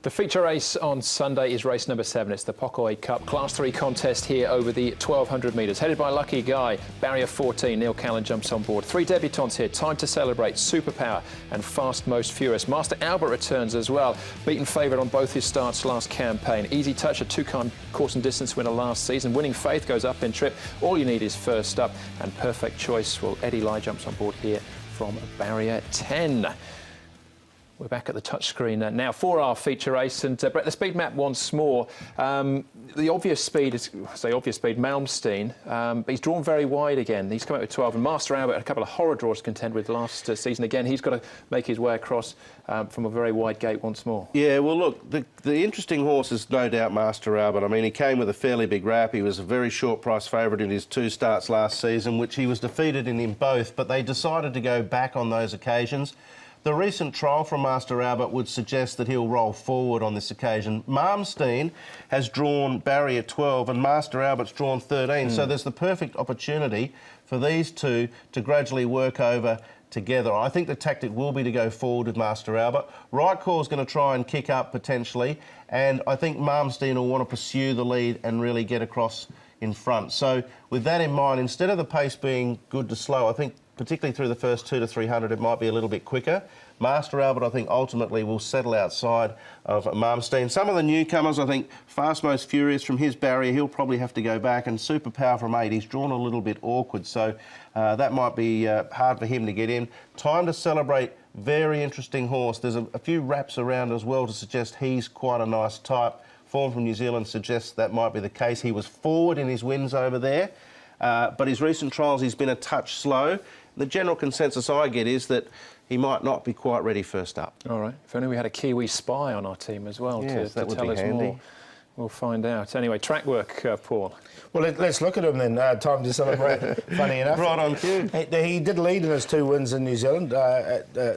The feature race on Sunday is race number 7. It's the Pokoi Cup Class 3 contest here over the 1,200 metres. Headed by Lucky Guy, barrier 14, Neil Callan jumps on board. 3 debutants here, Time to Celebrate, Superpower and Fast Most Furious. Master Albert returns as well, beaten favourite on both his starts last campaign. Easy Touch, a 2-time course and distance winner last season. Winning Faith goes up in trip. All You Need is first up. And Perfect Choice, well, Eddie Lai jumps on board here from barrier 10. We're back at the touchscreen now for our feature race, and Brett, the speed map once more. The obvious speed is, Malmsteen, but he's drawn very wide again. He's come out with 12, and Master Albert had a couple of horror draws to contend with last season. Again, he's got to make his way across from a very wide gate once more. Yeah, well, look, the interesting horse is no doubt Master Albert. I mean, he came with a fairly big rap. He was a very short price favourite in his 2 starts last season, which he was defeated in both, but they decided to go back on those occasions. The recent trial from Master Albert would suggest that he'll roll forward on this occasion. Malmsteen has drawn barrier 12 and Master Albert's drawn 13, so there's the perfect opportunity for these two to gradually work over together. I think the tactic will be to go forward with Master Albert. Right Call's going to try and kick up potentially, and I think Malmsteen will want to pursue the lead and really get across in front. So with that in mind, instead of the pace being good to slow, I think particularly through the first 2 to 300, it might be a little bit quicker. Master Albert, I think, ultimately will settle outside of Malmsteen. Some of the newcomers, I think, Fast Most Furious from his barrier, he'll probably have to go back, and Superpower from 8, he's drawn a little bit awkward, so that might be hard for him to get in. Time to Celebrate, very interesting horse. There's a few wraps around as well to suggest he's quite a nice type. Form from New Zealand suggests that might be the case. He was forward in his wins over there, but his recent trials, he's been a touch slow. The general consensus I get is that he might not be quite ready first up. All right. If only we had a Kiwi spy on our team as well to tell us handy. More. We'll find out. Anyway, track work, Paul. Well, let's look at him then. Time to Celebrate. Funny enough. Right on cue. He did lead in his 2 wins in New Zealand,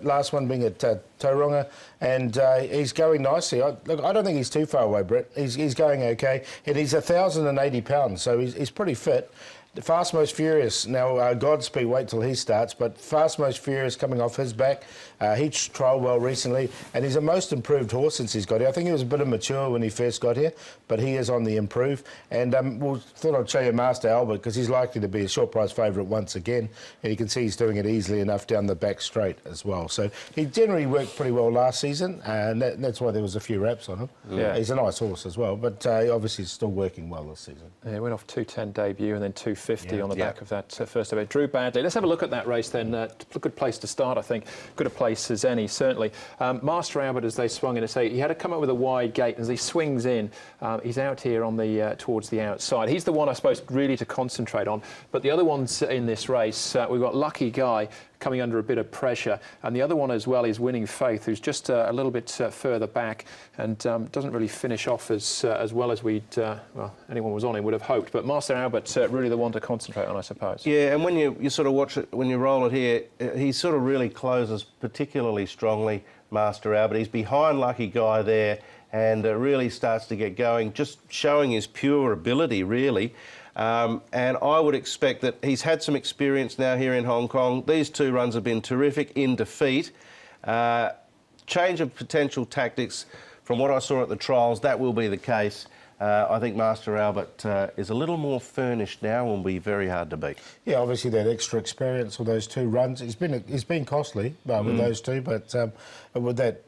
last one being at Tauranga, and he's going nicely. Look, I don't think he's too far away, Brett. He's going okay. And he's 1,080 pounds, so he's pretty fit. Fast Most Furious, now Godspeed, wait till he starts, but Fast Most Furious coming off his back, he trialled well recently, and he's a most improved horse since he's got here. I think he was a bit immature when he first got here, but he is on the improve, and thought I'd show you Master Albert, because he's likely to be a short price favourite once again, and you can see he's doing it easily enough down the back straight as well. So he generally worked pretty well last season, and that's why there was a few wraps on him. Yeah. He's a nice horse as well, but obviously he's still working well this season. Yeah, went off 210 debut and then 250 on the back of that first event. Drew badly. Let's have a look at that race then. A good place to start, I think. Good a place as any, certainly. Master Albert, as they swung in to say, he had to come up with a wide gate. As he swings in, he's out here on the towards the outside. He's the one, I suppose, really to concentrate on. But the other ones in this race, we've got Lucky Guy coming under a bit of pressure, and the other one as well is Winning Faith, who's just a little bit further back and doesn't really finish off as well as well, anyone was on him would have hoped. But Master Albert really the one to concentrate on, I suppose. Yeah, and when you sort of watch it, when you roll it here, he sort of really closes particularly strongly, Master Albert. He's behind Lucky Guy there and really starts to get going, just showing his pure ability, really. And I would expect that he's had some experience now here in Hong Kong. These 2 runs have been terrific in defeat. Change of potential tactics from what I saw at the trials, that will be the case. I think Master Albert is a little more furnished now and will be very hard to beat. Yeah, obviously that extra experience with those 2 runs, it's been costly with those 2, but with that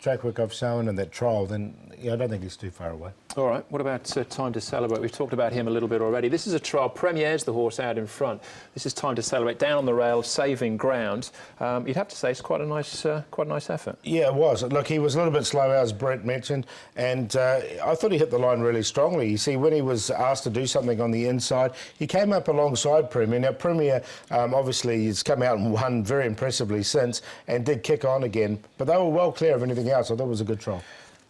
track work I've shown and that trial, then I don't think he's too far away. All right, what about Time to Celebrate? We've talked about him a little bit already. This is a trial. Premier's the horse out in front. This is Time to Celebrate, down on the rails, saving ground. You'd have to say it's quite a nice effort. Yeah, it was. Look, he was a little bit slow, as Brett mentioned, and I thought he hit the line really strongly. You see, when he was asked to do something on the inside, he came up alongside Premier. Now, Premier, obviously, has come out and won very impressively since and did kick on again, but they were well clear of anything else. I thought it was a good trial.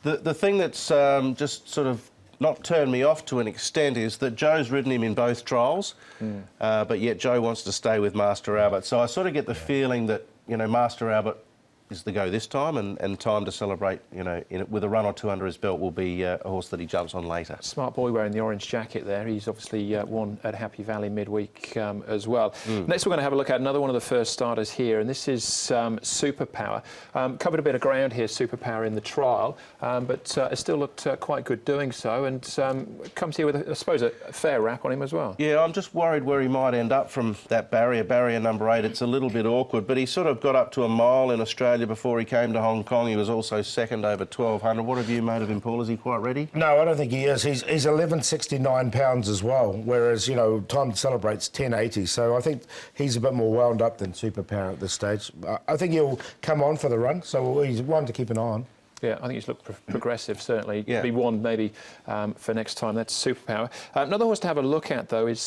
The thing that's just sort of not turned me off to an extent is that Joe's ridden him in both trials, but yet Joe wants to stay with Master Albert. So I sort of get the feeling that, Master Albert is the go this time, and Time to Celebrate, you know, with a run or two under his belt, will be a horse that he jumps on later. Smart boy wearing the orange jacket there. He's obviously won at Happy Valley midweek as well. Next we're going to have a look at another one of the first starters here, and this is Superpower. Covered a bit of ground here, Superpower, in the trial, but it still looked quite good doing so, and comes here with, I suppose, a fair rap on him as well. Yeah, I'm just worried where he might end up from that barrier number 8. It's a little bit awkward, but he sort of got up to a mile in Australia before he came to Hong Kong. He was also second over 1200. What have you made of him, Paul? Is he quite ready? No, I don't think he is. He's 1169 pounds as well, whereas, you know, Time to Celebrate's 1080. So I think he's a bit more wound up than Superpower at this stage. I think he'll come on for the run, so he's one to keep an eye on. Yeah, I think he's looked progressive, certainly. Yeah. Be one maybe for next time. That's Superpower. Another horse to have a look at, though, is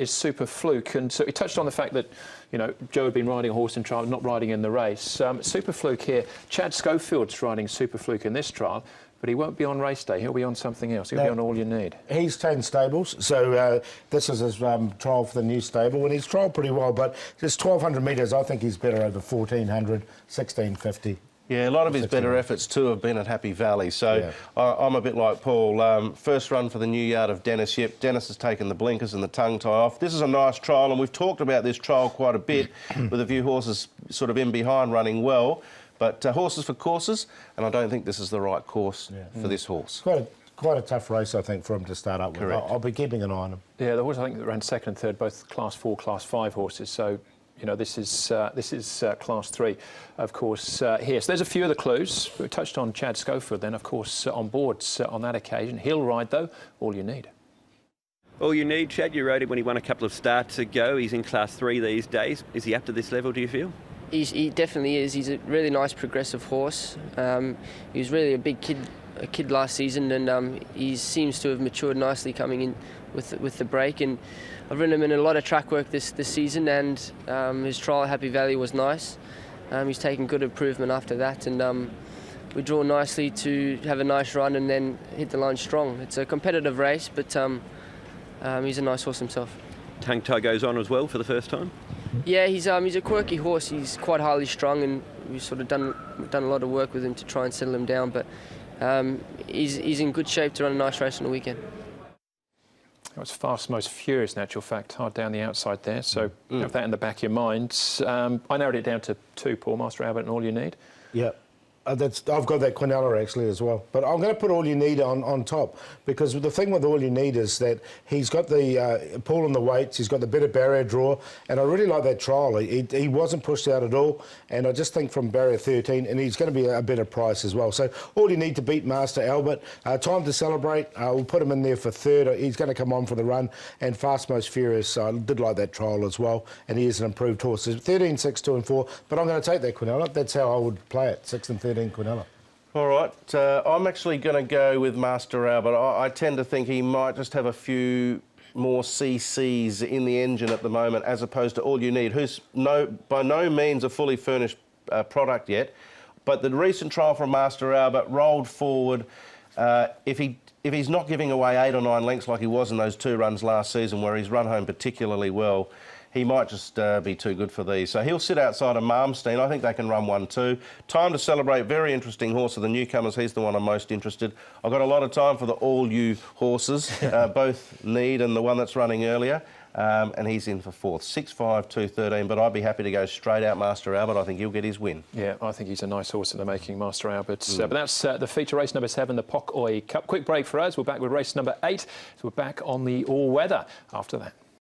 Super Fluke. And so he touched on the fact that, you know, Joe had been riding a horse in trial, not riding in the race. Super Fluke here. Chad Schofield's riding Super Fluke in this trial, but he won't be on race day. He'll be on something else. He'll be on All You Need. He's 10 stables, so this is his trial for the new stable, and he's trialled pretty well, but just 1,200 metres, I think he's better over 1,400, 1,650. Yeah, a lot of his better efforts too have been at Happy Valley, so yeah. I'm a bit like Paul. First run for the new yard of Dennis Yip. Dennis has taken the blinkers and the tongue tie off. This is a nice trial, and we've talked about this trial quite a bit with a few horses sort of in behind running well, but horses for courses, and I don't think this is the right course for this horse. Quite a tough race, I think, for him to start up with. I'll be keeping an eye on him. Yeah, the horse I think that ran second and third, both Class 4, Class 5 horses, so you know, this is Class 3, of course, here. So there's a few of the clues. We touched on Chad Schofield then, of course, on board on that occasion. He'll ride, though, All You Need. All You Need, Chad, you rode him when he won a couple of starts ago. He's in Class 3 these days. Is he up to this level, do you feel? He definitely is. He's a really nice progressive horse. He was really a big kid last season, and he seems to have matured nicely coming in with the break. And I've ridden him in a lot of track work this season, and his trial at Happy Valley was nice. He's taken good improvement after that, and we draw nicely to have a nice run and then hit the line strong. It's a competitive race, but he's a nice horse himself. Tongue tie goes on as well for the first time? Yeah, he's a quirky horse. He's quite highly strung, and we've sort of done a lot of work with him to try and settle him down, but he's in good shape to run a nice race on the weekend. It was fast, most furious, in actual fact, hard down the outside there, so have that in the back of your mind. I narrowed it down to 2, Paul, Master Albert and All You Need. Yeah. I've got that Quinella actually as well, but I'm going to put All You Need on top, because the thing with All You Need is that he's got the pull on the weights, he's got the better barrier draw, and I really like that trial. He wasn't pushed out at all, and I just think from barrier 13, and he's going to be a better price as well. So All You Need to beat Master Albert. Time to Celebrate, we'll put him in there for third. He's going to come on for the run, and Fast Most Furious, I did like that trial as well, and he is an improved horse. So 13, 6, 2 and 4, but I'm going to take that Quinella. That's how I would play it, 6 and 13. Quinella. All right, I'm actually going to go with Master Albert. I tend to think he might just have a few more CCs in the engine at the moment, as opposed to All You Need, who's by no means a fully furnished product yet. But the recent trial from Master Albert rolled forward. If he's not giving away 8 or 9 lengths like he was in those 2 runs last season, where he's run home particularly well, he might just be too good for these. So he'll sit outside of Malmsteen. I think they can run 1-2. Time to Celebrate, very interesting horse of the newcomers. He's the one I'm most interested. I've got a lot of time for the All You horses, both Need and the one that's running earlier. And he's in for 4th. 6-5, 2-13, but I'd be happy to go straight out Master Albert. I think he'll get his win. Yeah, I think he's a nice horse in the making, Master Albert. But that's the feature race number 7, the Pok Oi Cup. Quick break for us. We're back with race number 8. So we're back on the all-weather after that.